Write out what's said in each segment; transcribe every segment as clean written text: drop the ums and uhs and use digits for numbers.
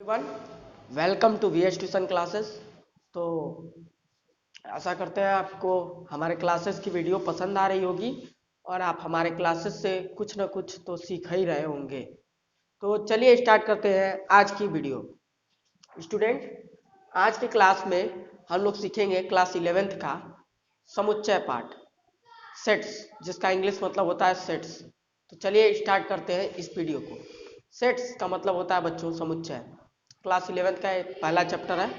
Everyone, welcome to V S tuition classes. तो आशा करते हैं आपको हमारे क्लासेस की वीडियो पसंद आ रही होगी और आप हमारे क्लासेस से कुछ ना कुछ तो सीख ही रहे होंगे। तो चलिए स्टार्ट करते हैं आज की वीडियो। स्टूडेंट, आज के क्लास में हम लोग सीखेंगे क्लास 11th का समुच्चय पाठ, सेट्स, जिसका इंग्लिश मतलब होता है सेट्स। तो चलिए स्टार्ट करते हैं इस वीडियो को। सेट्स का मतलब होता है बच्चों समुच्चय। क्लास 11th का पहला चैप्टर है।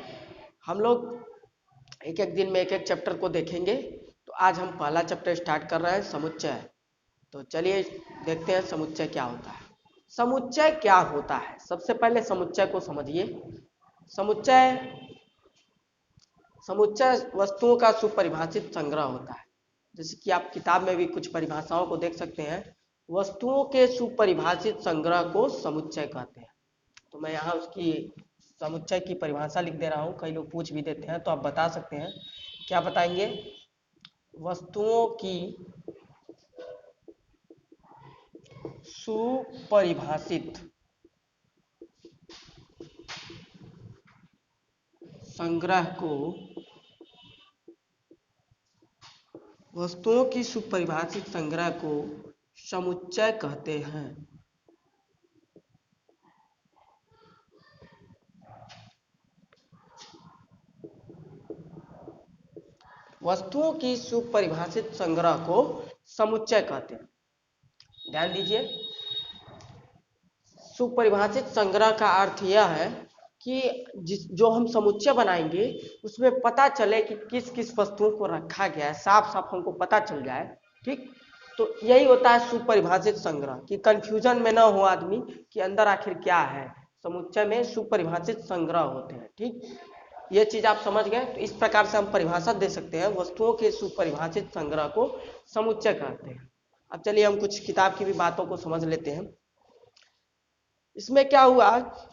हम लोग एक एक दिन में एक एक चैप्टर को देखेंगे। तो आज हम पहला चैप्टर स्टार्ट कर रहे हैं समुच्चय। तो चलिए देखते हैं समुच्चय क्या होता है। समुच्चय क्या होता है, सबसे पहले समुच्चय को समझिए। समुच्चय समुच्चय वस्तुओं का सुपरिभाषित संग्रह होता है। जैसे कि आप किताब में भी कुछ परिभाषाओं को देख सकते हैं। वस्तुओं के सुपरिभाषित संग्रह को समुच्चय कहते हैं। तो मैं यहाँ उसकी समुच्चय की परिभाषा लिख दे रहा हूँ। कई लोग पूछ भी देते हैं, तो आप बता सकते हैं। क्या बताएंगे? वस्तुओं की सुपरिभाषित संग्रह को वस्तुओं की सुपरिभाषित संग्रह को समुच्चय कहते हैं। वस्तुओं की सुपरिभाषित संग्रह को समुच्चय कहते हैं। ध्यान दीजिए, सुपरिभाषित संग्रह का अर्थ यह है कि जो हम समुच्चय बनाएंगे उसमें पता चले कि किस किस वस्तुओं को रखा गया है, साफ साफ हमको पता चल जाए। ठीक, तो यही होता है सुपरिभाषित संग्रह, कि कंफ्यूजन में ना हो आदमी कि अंदर आखिर क्या है। समुच्चय में सुपरिभाषित संग्रह होते हैं। ठीक, ये चीज आप समझ गए। तो इस प्रकार से हम परिभाषा दे सकते हैं, वस्तुओं के सुपरिभाषित संग्रह को समुच्चय कहते हैं। अब चलिए हम कुछ किताब की भी बातों को समझ लेते हैं। इसमें क्या हुआ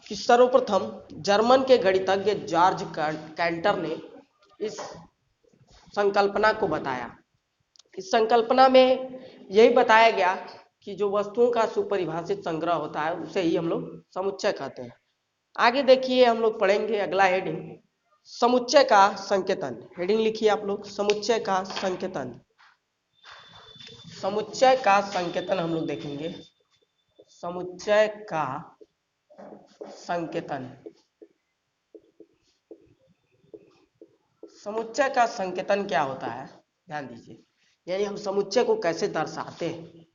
कि सर्वप्रथम जर्मन के गणितज्ञ जॉर्ज कैंटर ने इस संकल्पना को बताया। इस संकल्पना में यही बताया गया कि जो वस्तुओं का सुपरिभाषित संग्रह होता है उसे ही हम लोग समुच्चय कहते हैं। आगे देखिए, हम लोग पढ़ेंगे अगला हेडिंग, समुच्चय का संकेतन। हेडिंग लिखिए आप लोग, समुच्चय का संकेतन। समुच्चय का संकेतन हम लोग देखेंगे। समुच्चय का संकेतन। समुच्चय का संकेतन क्या होता है, ध्यान दीजिए। यानी हम समुच्चय को कैसे दर्शाते हैं।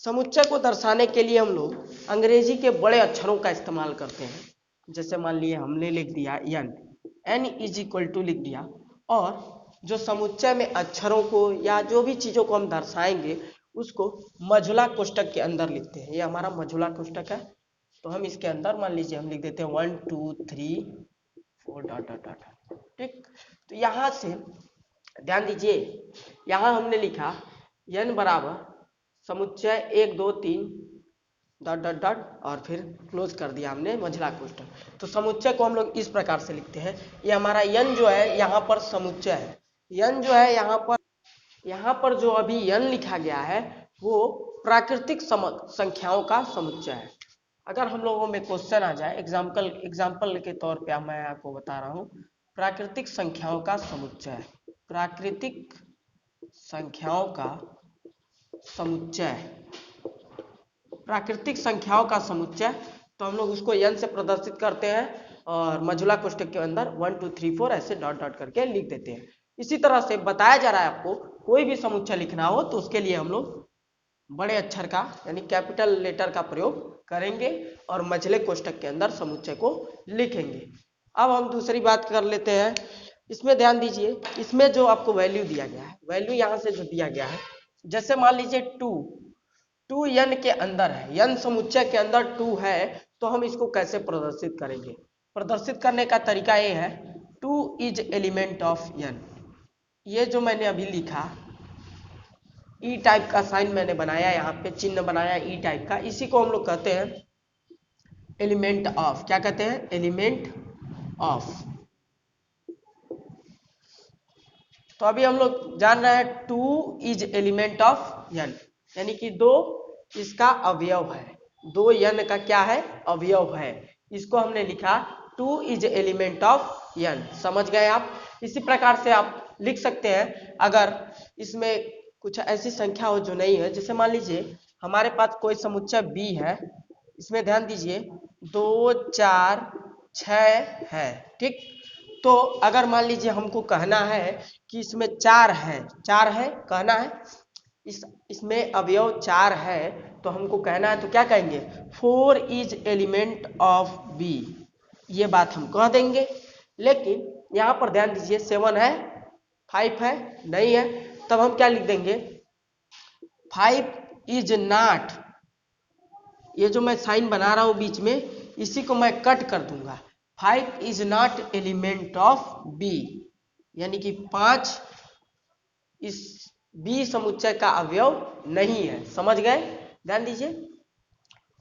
समुच्चय को दर्शाने के लिए हम लोग अंग्रेजी के बड़े अक्षरों का इस्तेमाल करते हैं। जैसे मान लिए हमने लिख दिया n इज इक्वल टू लिख दिया, और जो समुच्चय में अक्षरों को या जो भी चीज़ों को हम दर्शाएंगे उसको मझोला कोष्ठक के अंदर लिखते हैं। ये हमारा मझोला कोष्ठक है। तो हम इसके अंदर मान लीजिए हम लिख देते हैं 1 2 3 4 डॉट डॉट डॉट। ठीक, तो यहाँ से ध्यान दीजिए, यहाँ हमने लिखा n बराबर समुच्चय 1 2 3 डॉट डॉट डॉट और फिर क्लोज कर दिया हमने मझला कोष्ठक। तो समुच्चय को हम लोग इस प्रकार से लिखते हैं। ये हमारा n जो है यहाँ पर समुच्चय है। n जो है यहाँ पर जो अभी n लिखा गया है वो प्राकृतिक संख्याओं का समुच्चय है। अगर हम लोगों में क्वेश्चन आ जाए, एग्जाम्पल के तौर पे मैं आपको बता रहा हूँ, प्राकृतिक संख्याओं का समुच्चय, प्राकृतिक संख्याओं का समुच्चय, प्राकृतिक संख्याओं का समुच्चय। तो हम लोग उसको n से प्रदर्शित करते हैं और मझोला कोष्ठक के अंदर 1 2 3 4 ऐसे डॉट डॉट करके लिख देते हैं। इसी तरह से बताया जा रहा है आपको कोई भी समुच्चय लिखना हो तो उसके लिए हम लोग बड़े अक्षर का यानी कैपिटल लेटर का प्रयोग करेंगे और मझले कोष्ठक के अंदर समुच्चय को लिखेंगे। अब हम दूसरी बात कर लेते हैं। इसमें ध्यान दीजिए, इसमें जो आपको वैल्यू दिया गया है, वैल्यू यहाँ से जो दिया गया है, जैसे मान लीजिए 2 n के अंदर है, n समुच्चय के अंदर 2 है, तो हम इसको कैसे प्रदर्शित करेंगे। प्रदर्शित करने का तरीका ये है, 2 इज एलिमेंट ऑफ n। ये जो मैंने अभी लिखा ई टाइप का साइन मैंने बनाया, यहाँ पे चिन्ह बनाया ई टाइप का, इसी को हम लोग कहते हैं एलिमेंट ऑफ। क्या कहते हैं? Element of. तो अभी हम लोग जान रहे हैं 2 इज एलिमेंट ऑफ n, यानी कि 2 इसका अवयव है। 2 n का क्या है? अवयव है। इसको हमने लिखा 2 इज एलिमेंट ऑफ n। समझ गए आप? इसी प्रकार से आप लिख सकते हैं अगर इसमें कुछ ऐसी संख्या हो जो नहीं है, जैसे मान लीजिए हमारे पास कोई समुच्चय b है, इसमें ध्यान दीजिए 2 4 6 है, ठीक। तो अगर मान लीजिए हमको कहना है कि इसमें 4 है, 4 है कहना है, इसमें अवयव 4 है, तो हमको कहना है तो क्या कहेंगे 4 इज एलिमेंट ऑफ बी, ये बात हम कह देंगे। लेकिन यहाँ पर ध्यान दीजिए 7 है, 5 है, नहीं है, तब हम क्या लिख देंगे 5 इज नॉट, ये जो मैं साइन बना रहा हूं बीच में इसी को मैं कट कर दूंगा, 5 is not element of B, यानी कि 5 इस बी समुच्चय का अवयव नहीं है। समझ गए? ध्यान दीजिए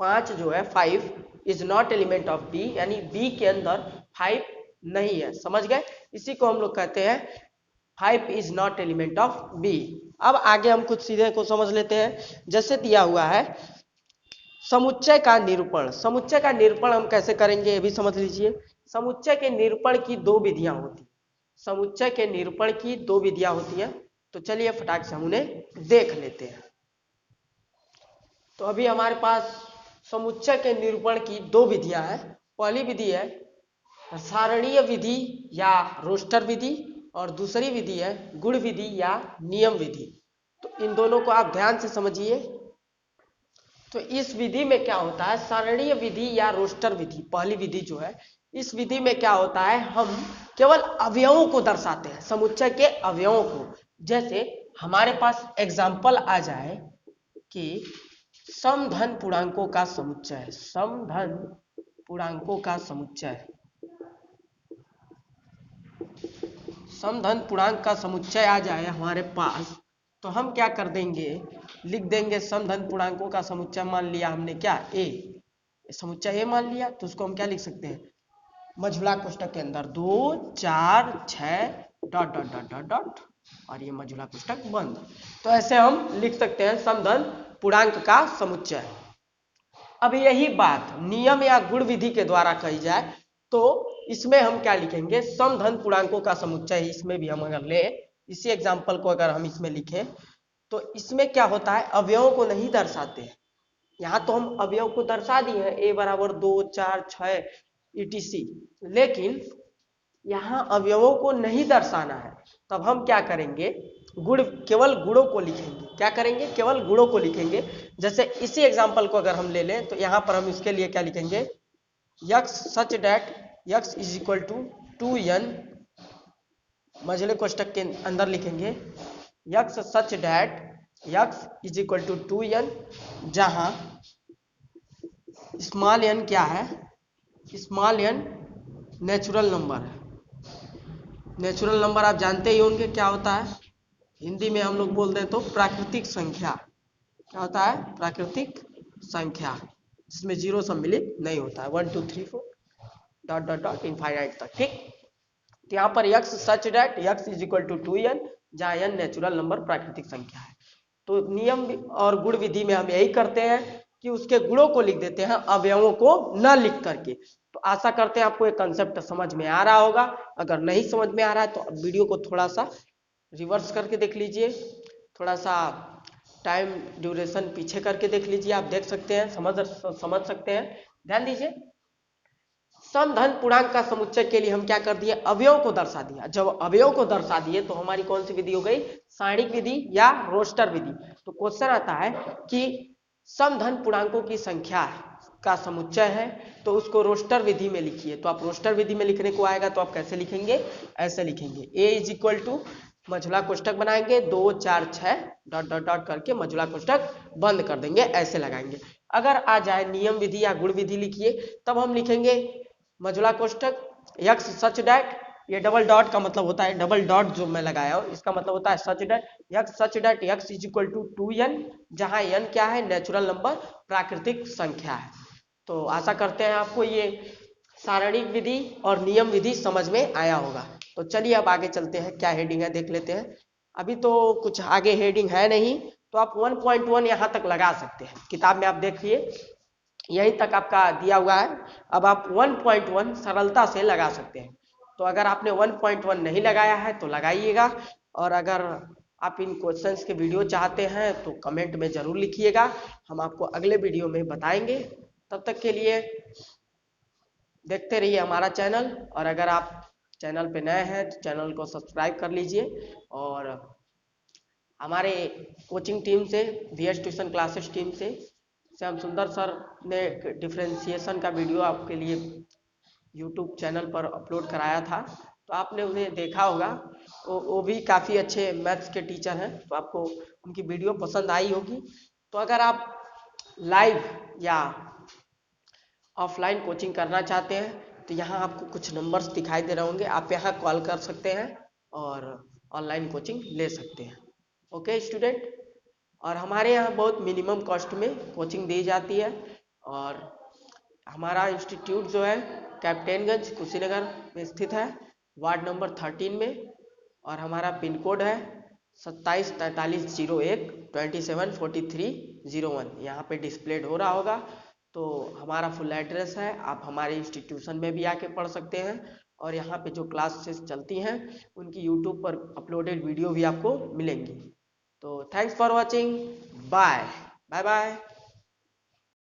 5 जो है 5 is not element of B, यानी बी के अंदर 5 नहीं है। समझ गए? इसी को हम लोग कहते हैं 5 is not element of B. अब आगे हम कुछ सीधे को समझ लेते हैं। जैसे दिया हुआ है समुच्चय का निरूपण, समुच्चय का निरूपण हम कैसे करेंगे ये भी समझ लीजिए। समुच्चय के निरूपण की 2 विधियां होती हैं, समुच्चय के निरूपण की 2 विधियां होती हैं, तो चलिए फटाक से हम उन्हें देख लेते हैं। तो अभी हमारे पास समुच्चय के निरूपण की 2 विधियां हैं। पहली विधि है सारणीय विधि या रोस्टर विधि, और दूसरी विधि है गुण विधि या नियम विधि। तो इन दोनों को आप ध्यान से समझिए। तो इस विधि में क्या होता है, सारणीय विधि या रोस्टर विधि, पहली विधि जो है, इस विधि में क्या होता है, हम केवल अवयवों को दर्शाते हैं, समुच्चय के अवयवों को। जैसे हमारे पास एग्जाम्पल आ जाए कि समधन पूर्णांकों का समुच्चय है, समधन पूर्णांकों का समुच्चय, समधन पूर्णांक का समुच्चय आ जाए हमारे पास, तो हम क्या कर देंगे, लिख देंगे समधन पूर्णांकों का समुच्चय। मान लिया हमने क्या ए, समुच्चय ए मान लिया, तो उसको हम क्या लिख सकते हैं मझोला कोष्ठक के अंदर 2 4 6 dot dot dot dot dot, और ये मझोला कोष्ठक बंद। तो ऐसे हम लिख सकते हैं समधन पूर्णांक का समुच्चय। अब यही बात नियम या गुण विधि के द्वारा कही जाए तो इसमें हम क्या लिखेंगे, समधन पूर्णांकों का समुच्चय। इसमें भी हम अगर ले इसी एग्जाम्पल को अगर हम इसमें लिखें तो इसमें क्या होता है, अवयवों को नहीं दर्शाते हैं। यहाँ तो हम अवयव को दर्शा दिए हैं a बराबर 2 4 6 etc, लेकिन यहाँ अवयवों को नहीं दर्शाना है, तब हम क्या करेंगे गुण, केवल गुणों को लिखेंगे। क्या करेंगे, केवल गुणों को लिखेंगे। जैसे इसी एग्जाम्पल को अगर हम ले लें तो यहाँ पर हम इसके लिए क्या लिखेंगे, x such that x is equal to 2n, मझले कोष्ठक के अंदर लिखेंगे x such that x is equal to 2n, जहां स्मॉल n क्या है, स्मॉल n नेचुरल नंबर है। नेचुरल नंबर आप जानते ही होंगे क्या होता है, हिंदी में हम लोग बोल दें तो प्राकृतिक संख्या। क्या होता है, प्राकृतिक संख्या, जिसमें जीरो सम्मिलित नहीं होता है, 1 2 3 4 डॉट डॉट डॉट इनफाइनाइट तक, ठीक। तो यहाँ पर x such that x is equal to 2n, जहाँ n नेचुरल नंबर प्राकृतिक संख्या है। तो नियम और गुण विधि में हम यही करते हैं कि उसके गुणों को लिख देते हैं, अवयवों को न लिख करके। तो आशा करते हैं आपको ये कंसेप्ट समझ में आ रहा होगा। अगर नहीं समझ में आ रहा है तो वीडियो को थोड़ा सा रिवर्स करके देख लीजिए, थोड़ा सा टाइम ड्यूरेशन पीछे करके देख लीजिए, आप देख सकते हैं, समझ सकते हैं। ध्यान दीजिए, समधन पूर्णांक का समुच्चय के लिए हम क्या कर दिए, अवयव को दर्शा दिया। जब अवयव को दर्शा दिए तो हमारी कौन सी विधि हो गई, सारणिक विधि या रोस्टर विधि। तो क्वेश्चन आता है कि समधन पूर्णांकों की संख्या का समुच्चय है तो उसको रोस्टर विधि में लिखिए। तो आप रोस्टर विधि में लिखने को आएगा तो आप कैसे लिखेंगे, ऐसे लिखेंगे a इज इक्वल टू मझोला कोष्ठक बनाएंगे 2 4 6 डॉट डॉट डॉट करके मझोला कोष्ठक बंद कर देंगे, ऐसे लगाएंगे। अगर आ जाए नियम विधि या गुण विधि लिखिए, तब हम लिखेंगे मझोला कोष्ठक x सच डैट, ये डबल डॉट का मतलब होता है, डबल डॉट जो मैं लगाया हूं इसका मतलब होता है such that, x such that x is equal to 2n, जहां n क्या है, नेचुरल नंबर प्राकृतिक संख्या है। तो आशा करते हैं आपको ये सारणिक विधि और नियम विधि समझ में आया होगा। तो चलिए अब आगे चलते हैं, क्या हेडिंग है देख लेते हैं। अभी तो कुछ आगे हेडिंग है नहीं, तो आप 1.1 यहाँ तक लगा सकते हैं। किताब में आप देखिए यहीं तक आपका दिया हुआ है। अब आप 1.1 सरलता से लगा सकते हैं। तो अगर आपने 1.1 नहीं लगाया है तो लगाइएगा, और अगर आप इन क्वेश्चंस के वीडियो चाहते हैं तो कमेंट में ज़रूर लिखिएगा, हम आपको अगले वीडियो में बताएंगे। तब तक के लिए देखते रहिए हमारा चैनल, और अगर आप चैनल पे नए हैं तो चैनल को सब्सक्राइब कर लीजिए। और हमारे कोचिंग टीम से, VS ट्यूशन क्लासेस टीम से हम सुंदर सर ने डिफ्रेंशिएशन का वीडियो आपके लिए यूट्यूब चैनल पर अपलोड कराया था, तो आपने उन्हें देखा होगा। वो भी काफ़ी अच्छे मैथ्स के टीचर हैं, तो आपको उनकी वीडियो पसंद आई होगी। तो अगर आप लाइव या ऑफलाइन कोचिंग करना चाहते हैं तो यहाँ आपको कुछ नंबर्स दिखाई दे रहे होंगे, आप यहाँ कॉल कर सकते हैं और ऑनलाइन कोचिंग ले सकते हैं। ओके स्टूडेंट, और हमारे यहाँ बहुत मिनिमम कॉस्ट में कोचिंग दी जाती है, और हमारा इंस्टीट्यूट जो है कैप्टेनगंज कुशीनगर में स्थित है, वार्ड नंबर 13 में, और हमारा पिन कोड है 274301 274301। यहाँ पे डिस्प्लेड हो रहा होगा। तो हमारा फुल एड्रेस है, आप हमारे इंस्टीट्यूशन में भी आके पढ़ सकते हैं, और यहाँ पे जो क्लासेस चलती हैं उनकी यूट्यूब पर अपलोडेड वीडियो भी आपको मिलेंगी। तो thanks for watching, bye bye bye.